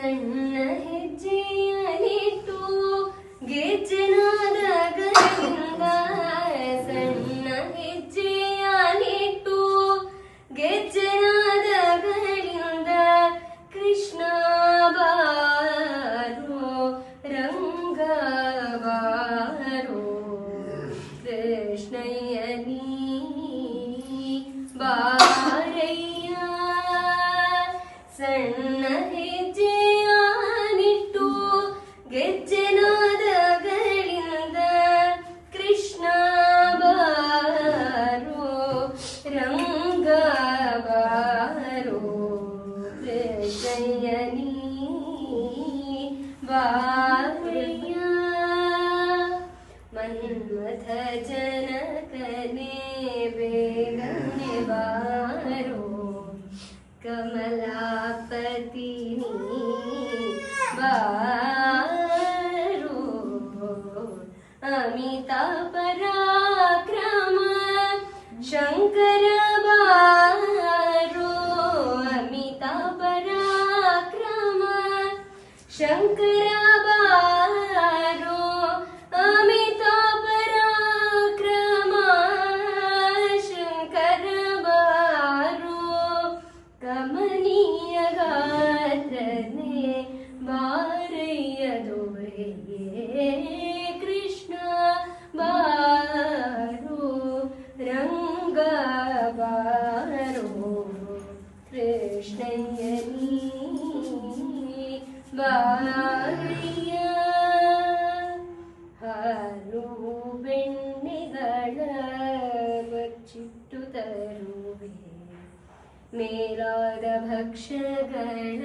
ಸಣ್ಣ ಹೆಜ್ಜೆಯನಿಟ್ಟು ಗೆಜ್ಜೆನಾದಗಳಿಂದ ಸಣ್ಣ ಹೆಜ್ಜೆಯನಿಟ್ಟು ಗೆಜ್ಜೆನಾದಗಳಿಂದ ಕೃಷ್ಣ ಬಾರೋ ರಂಗ ಬಾರೋ ಕೃಷ್ಣಯ್ಯ ನೀ ಬಾರಯ್ಯ ಸಣ್ಣ ಹೆಜ್ಜೆಯನಿಟ್ಟು ಗೆಜ್ಜೆನಾದಗಳಿಂದ ಕೃಷ್ಣ ಬಾರೋ ರಂಗ ಬಾರೋ ಕೃಷ್ಣಯ್ಯ ನೀ ಬಾರಯ್ಯ ಮನ್ಮಥ ಜನಕನೇ ಬೇಗನೆ ಬಾರೋ ಕಮಲಾಪತಿ ಬಾರೋ ಅಮಿತ ಪರಾಕ್ರಮ ಶಂಕರ ಬಾರೋ ಅಮಿತ ಪರಾಕ್ರಮ ಶಂಕರ ಬಾರೋ ಅಮಿತ ಪರಾಕ್ರಮ ಶಂಕರ ಬಾರೋ ಕಮನೀಯ ಗಾತ್ರನೆ ಬಾರಯ್ಯ ದೊರೆಯೇ ಕೃಷ್ಣ ಬಾರೋ ರಂಗ ಬಾರೋ ಕೃಷ್ಣಯ್ಯ ನೀ ಬಾರಯ್ಯ ಹಾಲು ಬೆಣ್ಣೆಗಳ ಬಚ್ಚಿಟ್ಟು ತರುವೆ ಮೇಲಾದ ಭಕ್ಷ್ಯಗಳ